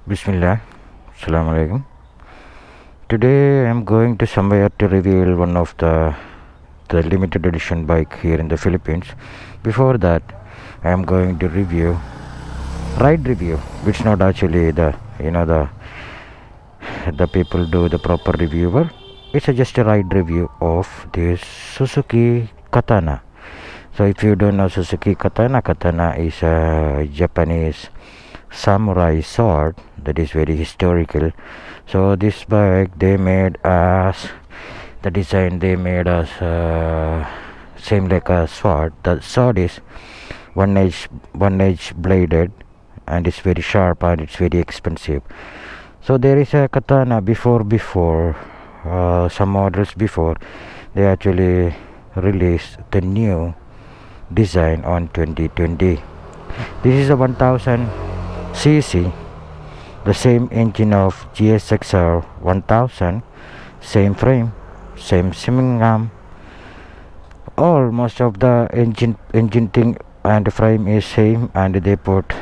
Bismillah. Assalamu alaikum. Today I'm going to somewhere to reveal one of the limited edition bike here in the Philippines. Before that, I am going to ride review, which not actually the people do the proper reviewer. It's just a ride review of this Suzuki Katana. So if you don't know Suzuki Katana is a Japanese samurai sword that is very historical. So this bike they made as the design they made as same like a sword. The sword is one edge bladed and it's very sharp and it's very expensive. So there is a katana before some models before they actually released the new design on 2020. This is a 1000 cc, the same engine of GSXR 1000, same frame, same simming arm. All most of the engine thing and frame is same, and they put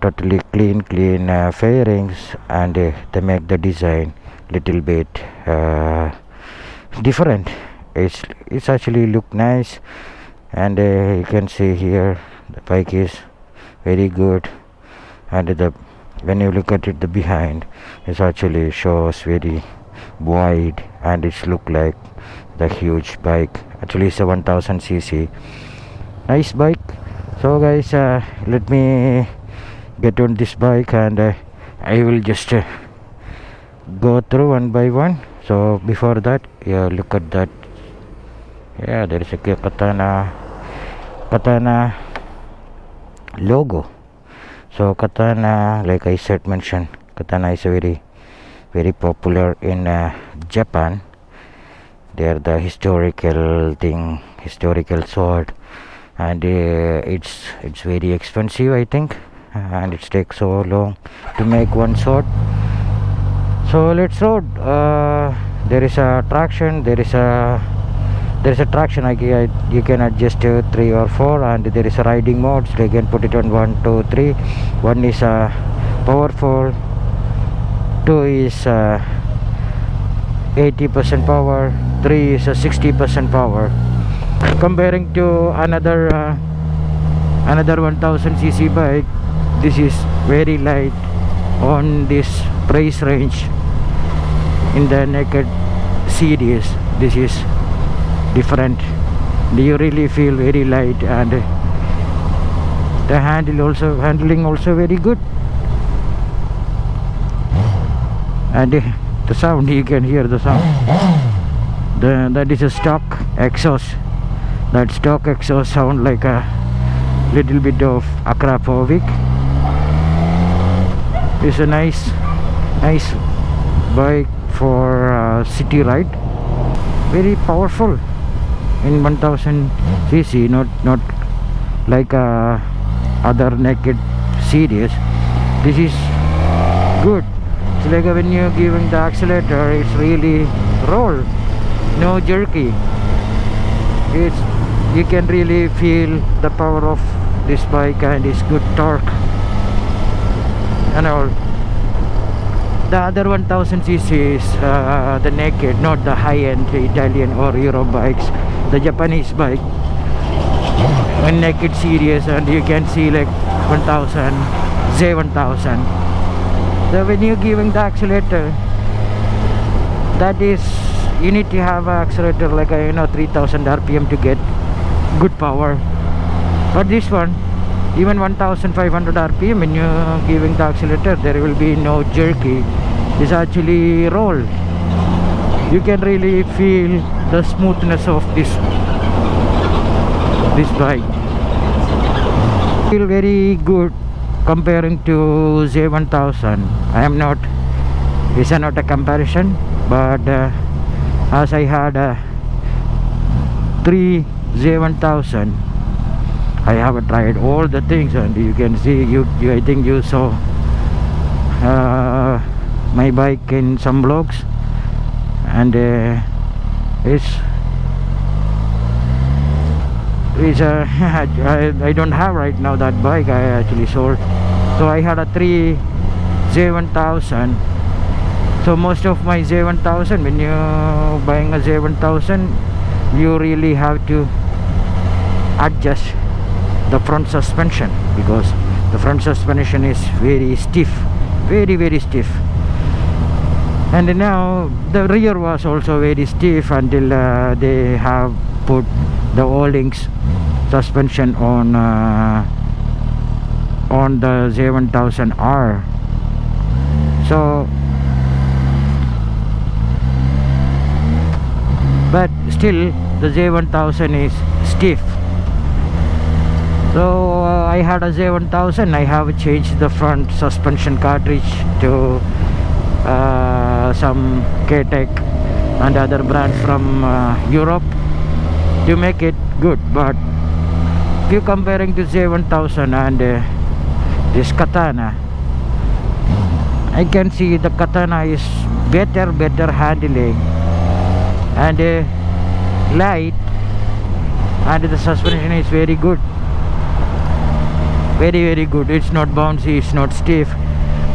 totally clean fairings, and they make the design little bit different. It's actually look nice, and you can see here the bike is very good, and when you look at it, the behind is actually shows very wide, and it's look like the huge bike. Actually it's a 1000 cc nice bike. So guys, let me get on this bike, and I will just go through one by one. So before that, yeah, look at that. Yeah, there is a katana logo. So katana, like I said, mentioned, katana is a very popular in Japan. They are the historical sword, and it's very expensive, I think, and it takes so long to make one sword. So let's road. There is a traction. There is a traction. You can adjust to 3 or 4, and there is a riding modes. They can put it on 1, 2, 3. 1 is powerful. 2 is 80% power. 3 is 60% power. Comparing to another 1000 cc bike, this is very light on this price range. In the naked series, this is different. You really feel very light, and the handling also very good, and the sound, you can hear the sound. That is a stock exhaust. That stock exhaust sound like a little bit of Akrapovic. It's a nice bike for city ride. Very powerful in 1000 cc, not like other naked series. This is good. It's like when you're giving the accelerator, it's really roll, no jerky. You can really feel the power of this bike, and it's good torque and all. The other 1000 cc is the naked, not the high-end Italian or Euro bikes, the Japanese bike, a naked series, and you can see like 1000 Z1000. So when you're giving the accelerator, that is, you need to have an accelerator like 3000 rpm to get good power. But this one, even 1500 rpm, when you're giving the accelerator, there will be no jerky. It's actually roll. You can really feel the smoothness of this bike. Feel very good comparing to Z1000. It's not a comparison, but as I had 3 Z1000, I have tried all the things, and you can see, I think you saw my bike in some vlogs, and I don't have right now that bike. I actually sold. So I had a 3 Z1000. So most of my Z1000, when you're buying a Z1000, you really have to adjust the front suspension, because the front suspension is very stiff, very stiff. And now the rear was also very stiff until they have put the O-links suspension on the Z1000R. So but still the Z1000 is stiff. So I had a Z1000. I have changed the front suspension cartridge to some Wheeltek and other brands from Europe to make it good. But if you comparing to Z1000 and this Katana, I can see the Katana is better handling and light, and the suspension is very good, very good. It's not bouncy, it's not stiff,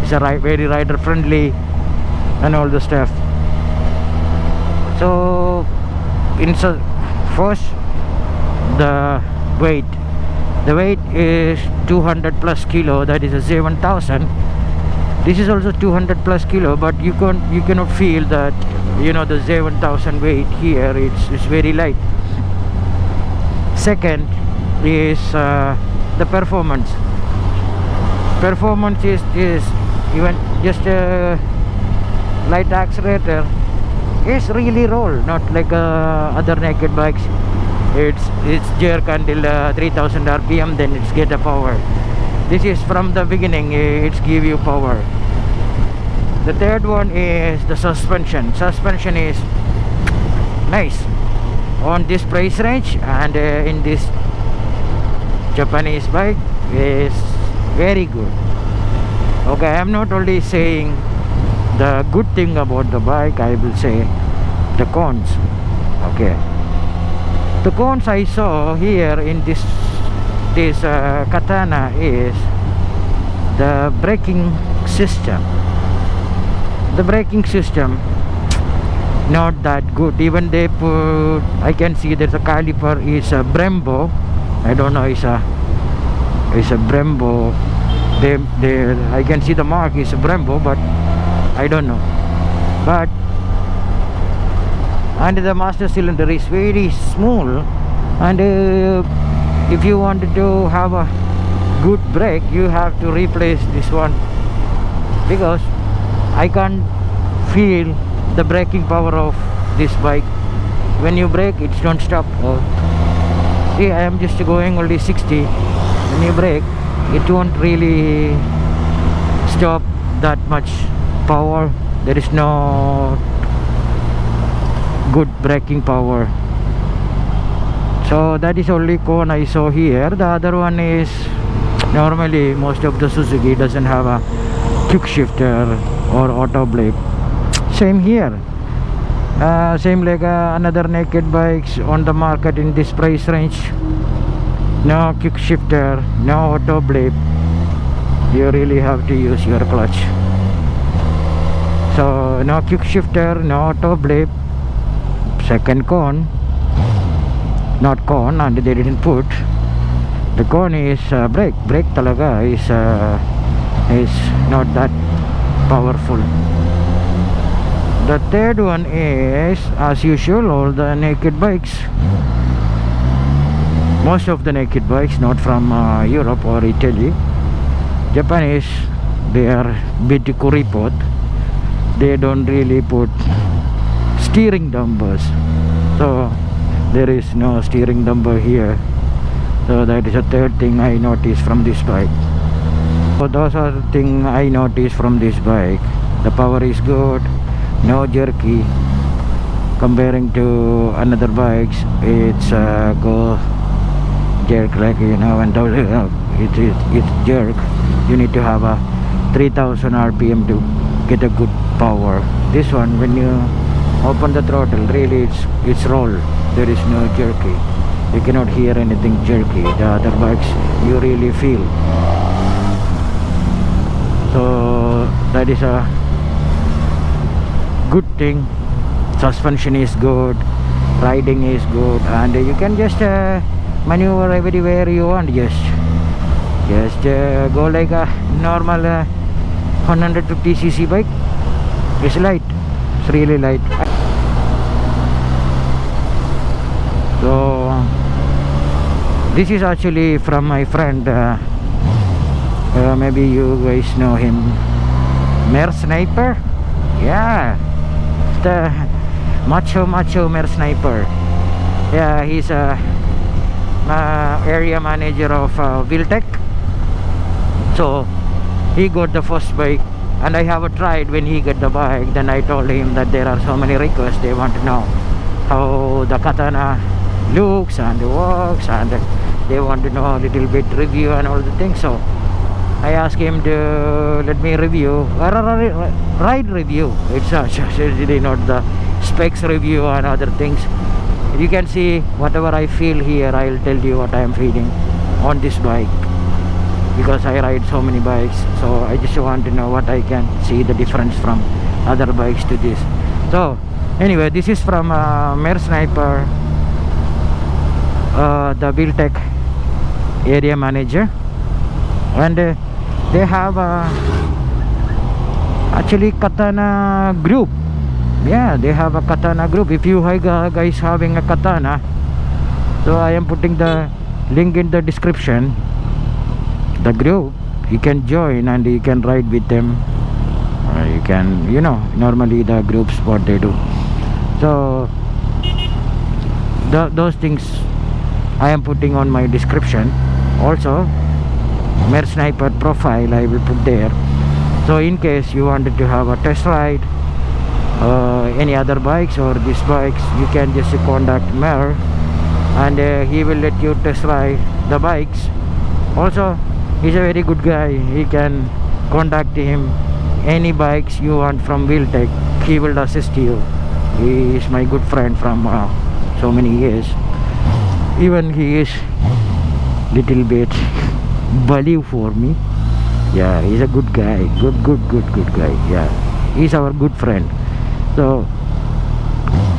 it's a very rider friendly and all the stuff. So first, the weight is 200 plus kilo. That is a Z1000. This is also 200 plus kilo, but you cannot feel that, you know, the Z1000 weight here. It's very light. Second is the performance is even just a light accelerator is really roll, not like other naked bikes. It's jerk until 3000 rpm, then it's get a power. This is from the beginning, it's give you power. The third one is the suspension is nice on this price range, and in this Japanese bike is very good. Okay, I am not only saying the good thing about the bike, I will say the cons. Okay, the cons I saw here in this Katana is the braking system. The braking system not that good. Even they put, I can see there's a caliper is a Brembo. I don't know, it's a Brembo. I can see the mark is a Brembo, but I don't know. But and the master cylinder is very small, and if you wanted to have a good brake, you have to replace this one, because I can't feel the braking power of this bike. When you brake, it don't stop. See, I am just going only 60. When you brake, it won't really stop that much power. There is no good braking power. So that is only con I saw here. The other one is, normally most of the Suzuki doesn't have a quick shifter or auto blade. Same here, same like another naked bikes on the market in this price range. No quick shifter, no auto blade. You really have to use your clutch. So no quick shifter, no auto blade. Second con, not con, and they didn't put. The con is brake talaga is not that powerful. The third one is, as usual, all the naked bikes, most of the naked bikes, not from Europe or Italy, Japanese, they are bit kuripot. They don't really put steering dampers, so there is no steering damper here. So that is the third thing I noticed from this bike. So those are the things I noticed from this bike. The power is good, no jerky. Comparing to another bikes, it's go jerk, like, you know, when it's jerk, you need to have a 3000 rpm to get a good power. This one, when you open the throttle, really it's roll. There is no jerky. You cannot hear anything jerky. The other bikes, you really feel. So so that is a good thing. Suspension is good, riding is good, and you can just maneuver everywhere you want. Just go like a normal 150cc bike. It's light, it's really light. So this is actually from my friend, maybe you guys know him, Mher Sniper. Yeah, the macho Mher Sniper. Yeah, he's a area manager of Wheeltek. So he got the first bike, and I have tried. When he got the bike, then I told him that there are so many requests. They want to know how the Katana looks and works, and they want to know a little bit review and all the things. So I asked him to let me review, ride review. It's actually not the specs review and other things. You can see whatever I feel here. I'll tell you what I am feeling on this bike, because I ride so many bikes. So I just want to know what I can see the difference from other bikes to this. So anyway, this is from Mher Sniper, the Wheeltek area manager, and they have actually Katana group. Yeah, they have a Katana group. If you guys having a Katana, so I am putting the link in the description, the group. You can join and you can ride with them. You can, you know, normally the groups what they do. So those things I am putting on my description. Also Mher Sniper profile I will put there. So in case you wanted to have a test ride any other bikes or these bikes, you can just contact Mher, and he will let you test ride the bikes. Also, he's a very good guy. He can contact him any bikes you want from Wheeltek. He will assist you. He is my good friend from so many years. Even he is little bit bully for me. Yeah, he's a good guy. Good guy. Yeah, he's our good friend. So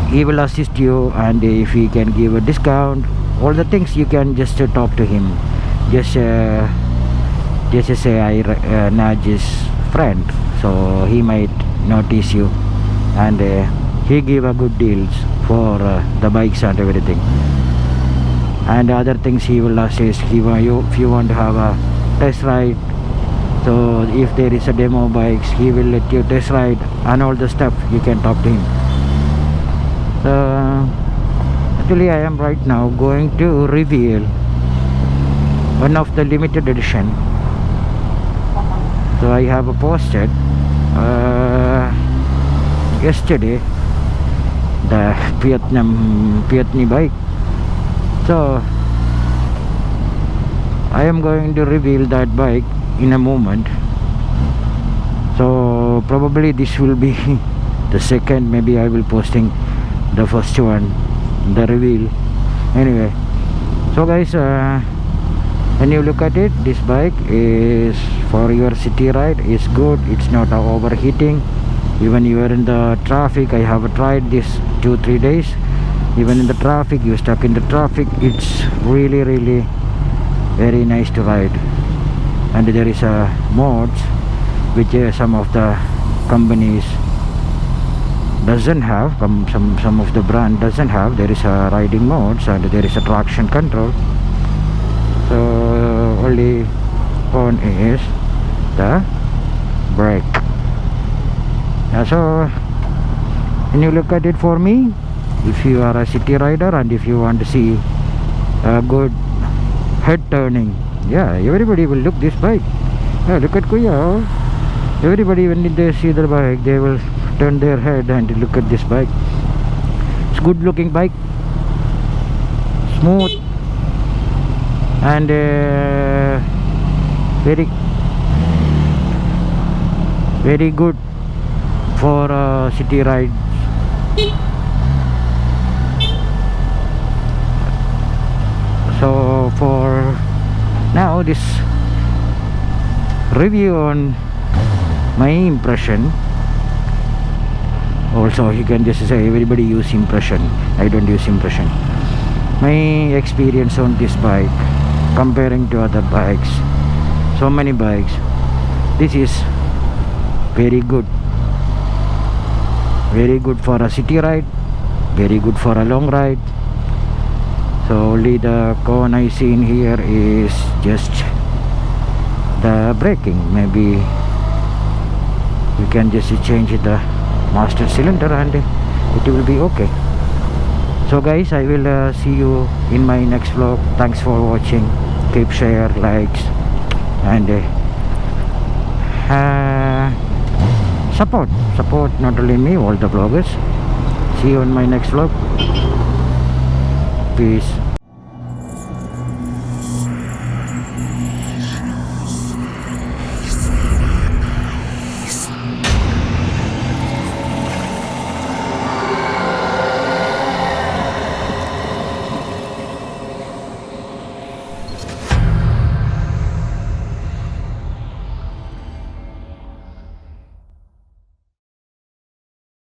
he will assist you, and if he can give a discount, all the things, you can just talk to him. Just say I Naj's friend, so he might notice you, and he give a good deals for the bikes and everything. And other things he will assist. If you want to have a test ride, so if there is a demo bikes, he will let you test ride and all the stuff. You can talk to him. So actually I am right now going to reveal one of the limited edition. So I have posted yesterday the Vietnam bike. So I am going to reveal that bike in a moment. So probably this will be the second. Maybe I will posting the first one, the reveal. Anyway, so guys, when you look at it, this bike is for your city ride. It's good. It's not overheating. Even you are in the traffic, I have tried this 2-3 days. Even in the traffic, you stuck in the traffic, it's really very nice to ride. And there is a mods which some of the companies doesn't have, some of the brand doesn't have. There is a riding modes, and there is a traction control. So only one is the brake. So when you look at it, for me, if you are a city rider and if you want to see a good head turning, yeah, everybody will look this bike. Yeah, look at Kuya. Everybody, when they see the bike, they will turn their head and look at this bike. It's good looking bike, smooth, and very good for city rides. So for now, this review on my impression. Also, you can just say everybody use impression. I don't use impression. My experience on this bike, comparing to other bikes, so many bikes, this is very good. Very good for a city ride, very good for a long ride. So only the con I see in here is just the braking. Maybe you can just change the master cylinder and it will be okay. So guys, I will see you in my next vlog. Thanks for watching. Keep share, likes, and support not only me, all the vloggers. See you in my next vlog. Peace.